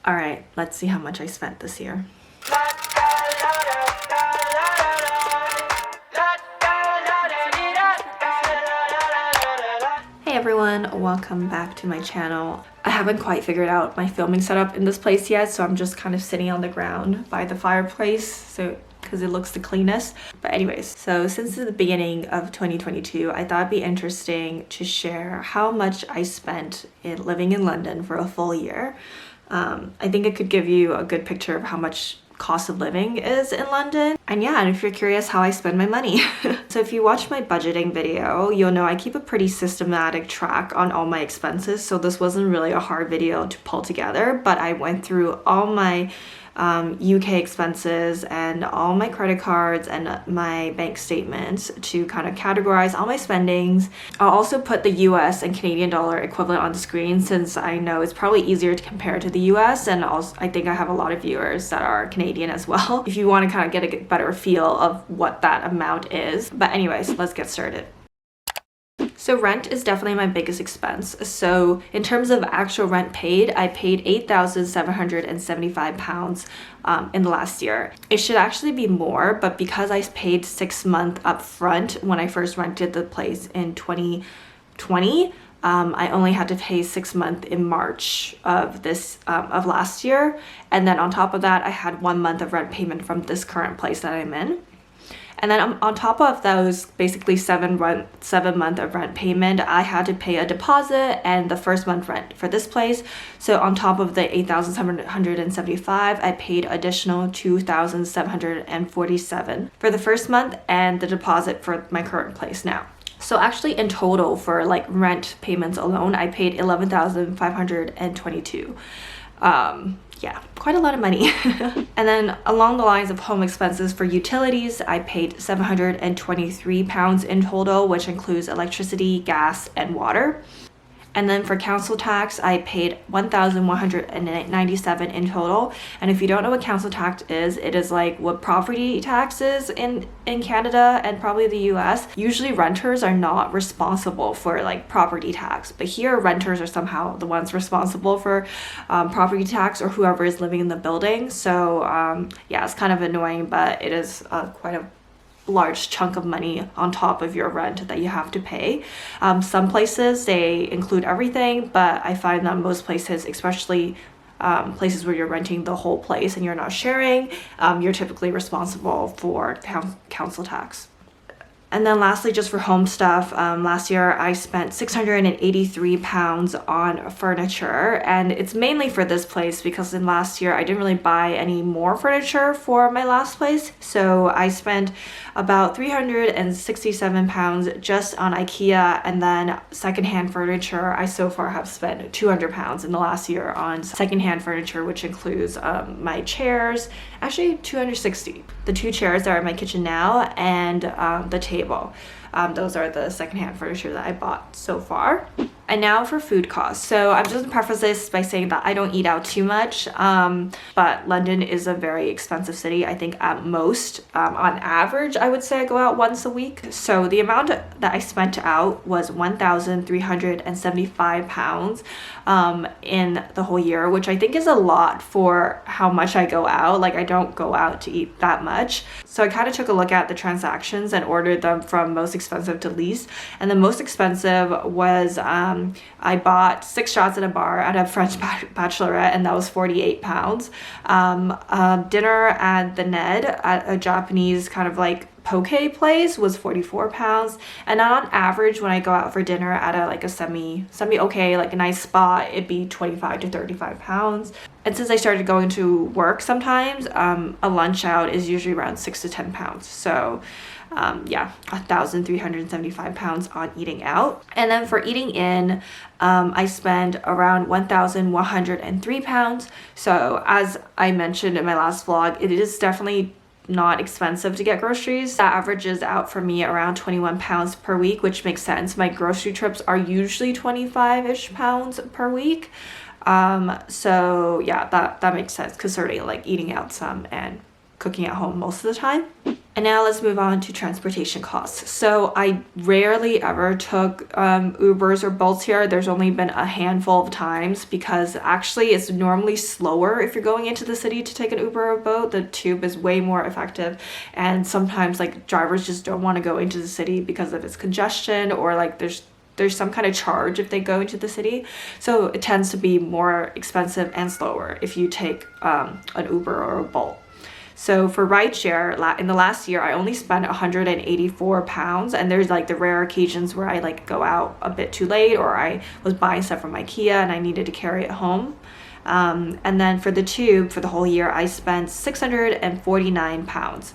All right, let's see how much I spent this year. Hey everyone, welcome back to my channel. I haven't quite figured out my filming setup in this place yet, so I'm just kind of sitting on the ground by the fireplace because it looks the cleanest. But anyways, so since the beginning of 2022, I thought it'd be interesting to share how much I spent in living in London for a full year. I think it could give you a good picture of how much cost of living is in London. And yeah, and if you're curious how I spend my money. So if you watch my budgeting video, you'll know I keep a pretty systematic track on all my expenses. So this wasn't really a hard video to pull together, but I went through all my UK expenses and all my credit cards and my bank statements to kind of categorize all my spendings. I'll also put the US and Canadian dollar equivalent on the screen since I know it's probably easier to compare to the US, and also I think I have a lot of viewers that are Canadian as well if you want to kind of get a better feel of what that amount is. But anyways, let's get started. So rent is definitely my biggest expense. So in terms of actual rent paid, I paid £8,775 in the last year. It should actually be more, but because I paid 6 months up front when I first rented the place in 2020, I only had to pay 6 months in March of last year. And then on top of that, I had 1 month of rent payment from this current place that I'm in. And then on top of those basically 7 months of rent payment, I had to pay a deposit and the first month rent for this place. So on top of the $8,775, I paid additional $2,747 for the first month and the deposit for my current place now. So actually in total for like rent payments alone, I paid $11,522. Yeah, quite a lot of money. And then along the lines of home expenses for utilities, I paid £723 in total, which includes electricity, gas, and water. And then for council tax, I paid $1,197 in total. And if you don't know what council tax is, it is like what property tax is in Canada and probably the US. Usually renters are not responsible for like property tax, but here renters are somehow the ones responsible for property tax or whoever is living in the building. So yeah, it's kind of annoying, but it is quite a large chunk of money on top of your rent that you have to pay. Some places they include everything, but I find that most places, especially places where you're renting the whole place and you're not sharing, you're typically responsible for council tax. And then lastly, just for home stuff, last year I spent £683 on furniture, and it's mainly for this place because in last year I didn't really buy any more furniture for my last place. So I spent about £367 just on IKEA, and then secondhand furniture. I so far have spent £200 in the last year on secondhand furniture, which includes my chairs, actually $260. The 2 chairs that are in my kitchen now and the table. Those are the secondhand furniture that I bought so far. And now for food costs. So I'm just gonna preface this by saying that I don't eat out too much, but London is a very expensive city. I think at most, on average, I would say I go out once a week. So the amount that I spent out was £1,375 in the whole year, which I think is a lot for how much I go out. Like I don't go out to eat that much. So I kind of took a look at the transactions and ordered them from most expensive to least. And the most expensive was I bought 6 shots at a bar at a French bachelorette, and that was £48. Dinner at the Ned at a Japanese kind of like poke place was £44. And on average, when I go out for dinner at a semi okay, like a nice spot, it'd be £25 to £35. And since I started going to work sometimes, a lunch out is usually around £6 to £10. So yeah, £1,375 on eating out. And then for eating in, I spend around £1,103. So as I mentioned in my last vlog, it is definitely not expensive to get groceries. That averages out for me around £21 per week, which makes sense. My grocery trips are usually 25-ish pounds per week. So yeah, that makes sense, because certainly like eating out some and cooking at home most of the time. And now let's move on to transportation costs. So I rarely ever took Ubers or Bolts here. There's only been a handful of times because actually it's normally slower if you're going into the city to take an Uber or boat. The tube is way more effective. And sometimes like drivers just don't want to go into the city because of its congestion, or like there's some kind of charge if they go into the city. So it tends to be more expensive and slower if you take an Uber or a Bolt. So for rideshare, in the last year, I only spent 184 pounds, and there's like the rare occasions where I like go out a bit too late, or I was buying stuff from IKEA and I needed to carry it home. And then for the tube, for the whole year, I spent 649 pounds,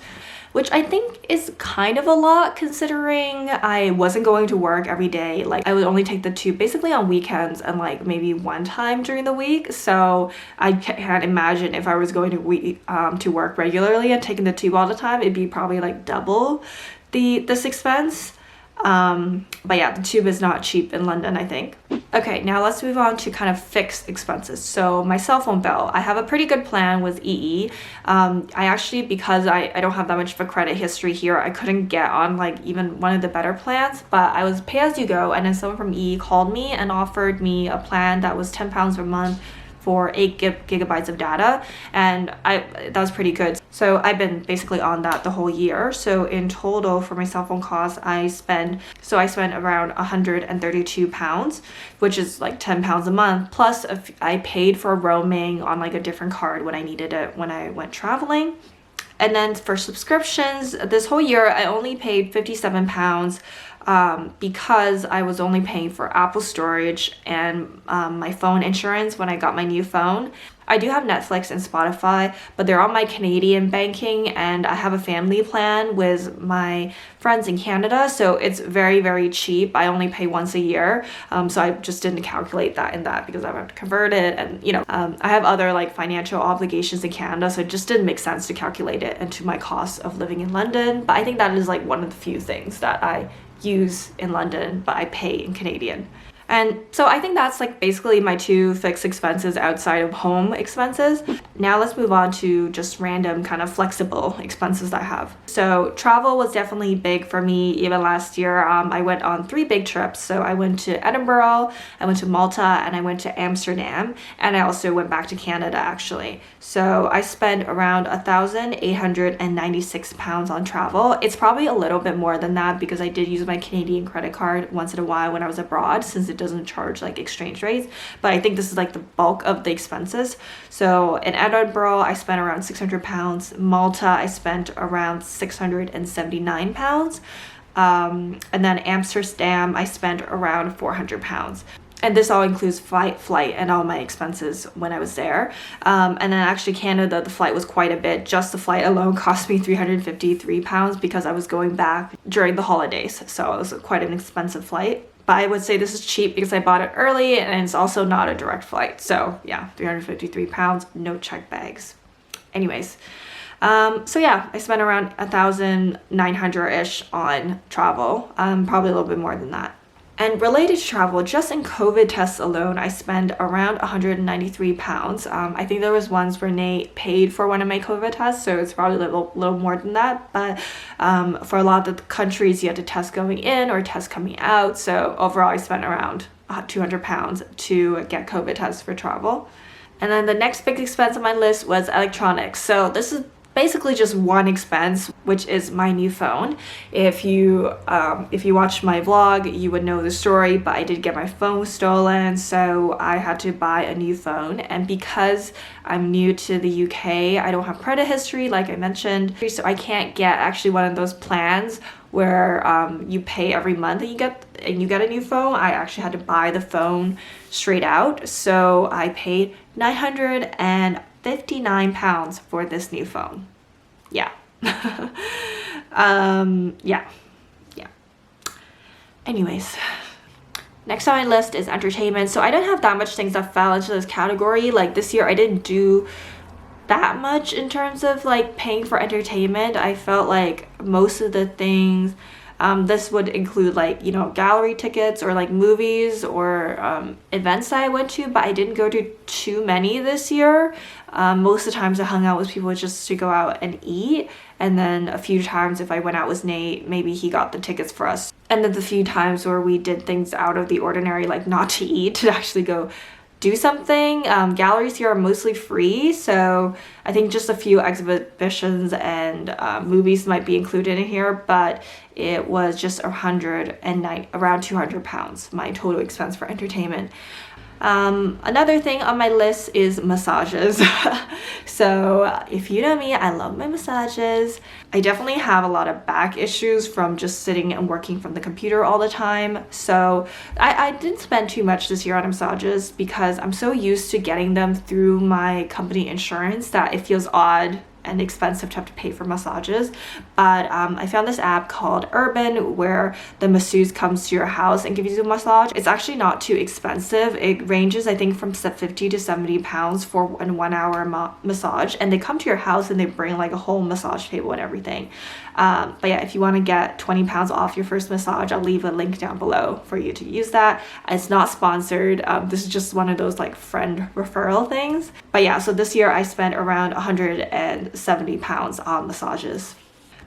which I think is kind of a lot considering I wasn't going to work every day. Like I would only take the tube basically on weekends and like maybe one time during the week. So I can't imagine if I was going to work regularly and taking the tube all the time, it'd be probably like double this expense. But yeah, the tube is not cheap in London, I think. Okay, now let's move on to kind of fixed expenses. So my cell phone bill, I have a pretty good plan with EE. I actually, because I don't have that much of a credit history here, I couldn't get on like even one of the better plans, but I was pay as you go, and then someone from EE called me and offered me a plan that was £10 a month for 8 gigabytes of data, and that was pretty good. So I've been basically on that the whole year. So in total for my cell phone costs, I spent around £132, which is like £10 a month. Plus I paid for roaming on like a different card when I needed it when I went traveling. And then for subscriptions, this whole year I only paid £57 because I was only paying for Apple storage and my phone insurance when I got my new phone. I do have Netflix and Spotify, but they're on my Canadian banking, and I have a family plan with my friends in Canada, so it's very, very cheap. I only pay once a year, so I just didn't calculate that in that because I have to convert it, and I have other like financial obligations in Canada, so it just didn't make sense to calculate it into my cost of living in London. But I think that is like one of the few things that I use in London, but I pay in Canadian. And so I think that's like basically my two fixed expenses outside of home expenses. Now let's move on to just random kind of flexible expenses that I have. So travel was definitely big for me. Even last year, I went on 3 big trips. So I went to Edinburgh, I went to Malta, and I went to Amsterdam. And I also went back to Canada actually. So I spent around £1,896 on travel. It's probably a little bit more than that because I did use my Canadian credit card once in a while when I was abroad, since it doesn't charge like exchange rates. But I think this is like the bulk of the expenses. So in Edinburgh, I spent around £600. Malta, I spent around £679. And then Amsterdam, I spent around £400. And this all includes flight, and all my expenses when I was there. And then actually Canada, the flight was quite a bit. Just the flight alone cost me £353 because I was going back during the holidays. So it was quite an expensive flight. But I would say this is cheap because I bought it early, and it's also not a direct flight. So yeah, £353, no check bags. Anyways, so yeah, I spent around 1,900-ish on travel, probably a little bit more than that. And related to travel, just in COVID tests alone, I spent around £193. I think there was ones where Nate paid for one of my COVID tests, so it's probably a little more than that. But for a lot of the countries, you had to test going in or test coming out. So overall, I spent around £200 to get COVID tests for travel. And then the next big expense on my list was electronics. So this is basically just one expense, which is my new phone. If you watched my vlog, you would know the story, but I did get my phone stolen, so I had to buy a new phone. And because I'm new to the UK, I don't have credit history like I mentioned, so I can't get actually one of those plans where you pay every month and you get a new phone. I actually had to buy the phone straight out, so I paid £959 for this new phone. Yeah. Yeah. Anyways, next on my list is entertainment. So I don't have that much things that fell into this category. Like this year I didn't do that much in terms of like paying for entertainment. I felt like most of the things This would include like, you know, gallery tickets or like movies or events that I went to, but I didn't go to too many this year. Most of the times I hung out with people just to go out and eat. And then a few times if I went out with Nate, maybe he got the tickets for us. And then the few times where we did things out of the ordinary, like not to eat, to actually go do something. Galleries here are mostly free, so I think just a few exhibitions and movies might be included in here, but it was just around £200, my total expense for entertainment. Another thing on my list is massages. So if you know me, I love my massages. I definitely have a lot of back issues from just sitting and working from the computer all the time. So I didn't spend too much this year on massages because I'm so used to getting them through my company insurance that it feels odd and expensive to have to pay for massages. But I found this app called Urban where the masseuse comes to your house and gives you a massage. It's actually not too expensive. It ranges, I think, from 50 to 70 pounds for a 1 hour massage, and they come to your house and they bring like a whole massage table and everything. But yeah, if you want to get 20 pounds off your first massage, I'll leave a link down below for you to use that. It's not sponsored. This is just one of those like friend referral things. But yeah, so this year I spent around 170 pounds on massages.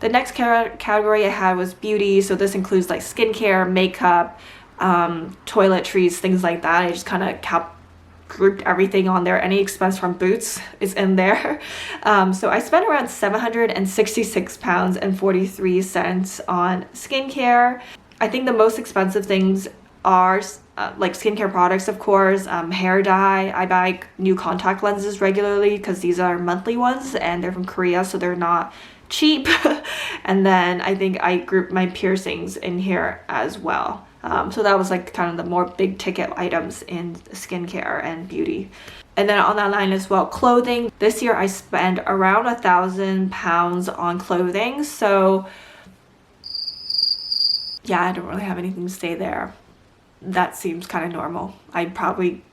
The next category I had was beauty. So this includes like skincare, makeup, toiletries, things like that. I just kind of grouped everything on there. Any expense from Boots is in there. So I spent around 766 pounds and 43 cents on skincare. I think the most expensive things are like skincare products, of course, hair dye. I buy new contact lenses regularly because these are monthly ones and they're from Korea, so they're not cheap. And then I think I grouped my piercings in here as well. So that was like kind of the more big ticket items in skincare and beauty. And then on that line as well, clothing. This year I spent around £1,000 on clothing. So yeah, I don't really have anything to say there. That seems kind of normal. I'd probably,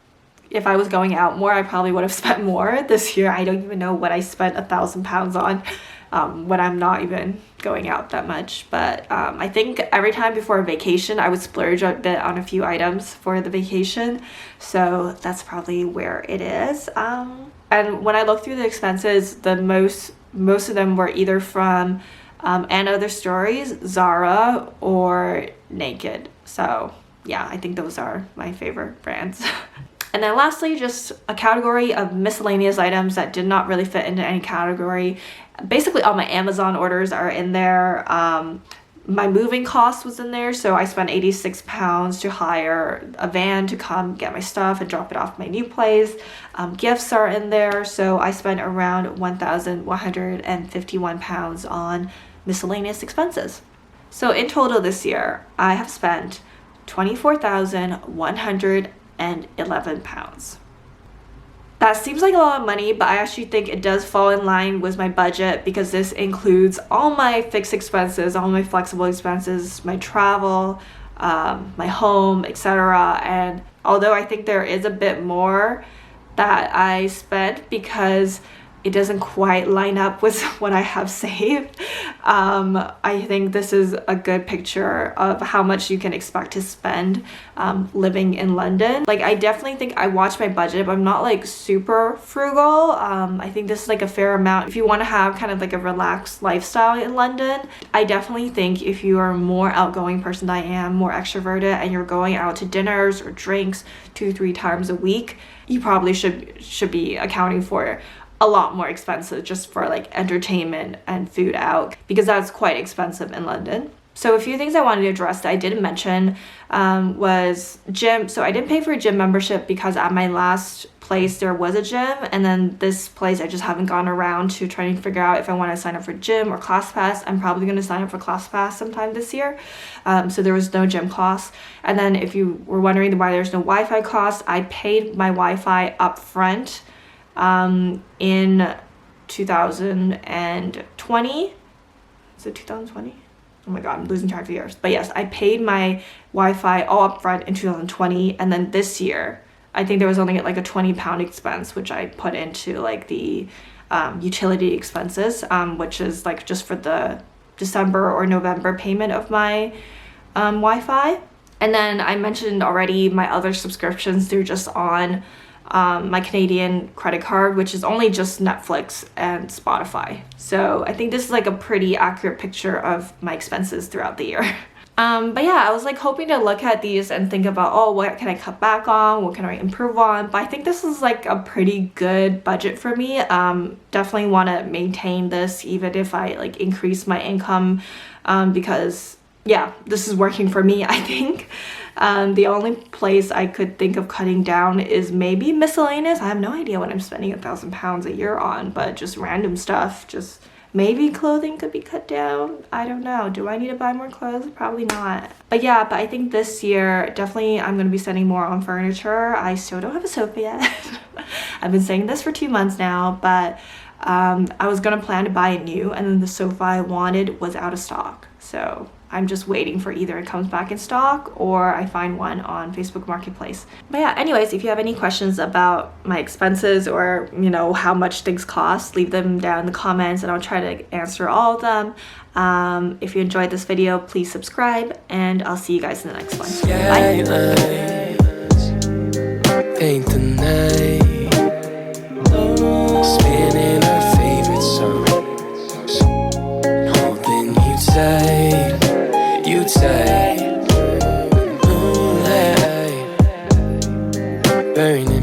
if I was going out more, I probably would have spent more this year. I don't even know what I spent £1,000 on when I'm not even going out that much. But I think every time before a vacation, I would splurge a bit on a few items for the vacation. So that's probably where it is. And when I look through the expenses, most of them were either from And Other Stories, Zara, or Naked. So yeah, I think those are my favorite brands. And then lastly, just a category of miscellaneous items that did not really fit into any category. Basically all my Amazon orders are in there. My moving cost was in there, so I spent £86 to hire a van to come get my stuff and drop it off my new place. Gifts are in there, so I spent around £1,151 on miscellaneous expenses. So in total this year, I have spent £24,111. That seems like a lot of money, but I actually think it does fall in line with my budget because this includes all my fixed expenses, all my flexible expenses, my travel, my home, etc. And although I think there is a bit more that I spent because it doesn't quite line up with what I have saved, I think this is a good picture of how much you can expect to spend living in London. Like, I definitely think I watch my budget, but I'm not like super frugal. I think this is like a fair amount if you want to have kind of like a relaxed lifestyle in London. I definitely think if you are a more outgoing person than I am, more extroverted, and you're going out to dinners or drinks 2-3 times a week, you probably should be accounting for a lot more expensive just for like entertainment and food out, because that's quite expensive in London. So a few things I wanted to address that I didn't mention was gym. So I didn't pay for a gym membership because at my last place there was a gym, and then this place I just haven't gone around to trying to figure out if I want to sign up for gym or ClassPass. I'm probably going to sign up for ClassPass sometime this year. So there was no gym cost. And then if you were wondering why there's no Wi-Fi cost, I paid my Wi-Fi up front in 2020. Is it 2020? Oh my god, I'm losing track of the years. But yes, I paid my Wi-Fi all up front in 2020, and then this year I think there was only like a £20 expense which I put into like the utility expenses, which is like just for the December or November payment of my Wi-Fi. And then I mentioned already my other subscriptions, they're just on my Canadian credit card, which is only just Netflix and Spotify. So I think this is like a pretty accurate picture of my expenses throughout the year. But yeah, I was like hoping to look at these and think about, oh, what can I cut back on? What can I improve on? But I think this is like a pretty good budget for me. Definitely want to maintain this even if I like increase my income, because yeah, this is working for me, I think. The only place I could think of cutting down is maybe miscellaneous. I have no idea what I'm spending £1,000 a year on, but just random stuff. Just maybe clothing could be cut down. I don't know. Do I need to buy more clothes? Probably not. But yeah, but I think this year, definitely I'm going to be spending more on furniture. I still don't have a sofa yet. I've been saying this for 2 months now, but I was going to plan to buy a new, and then the sofa I wanted was out of stock. So I'm just waiting for either it comes back in stock or I find one on Facebook Marketplace. But yeah, anyways, if you have any questions about my expenses or, you know, how much things cost, leave them down in the comments and I'll try to answer all of them. If you enjoyed this video, please subscribe and I'll see you guys in the next one. Bye. Paint the night, spinning our favorite songs, holding you tight. You say, moonlight, burning.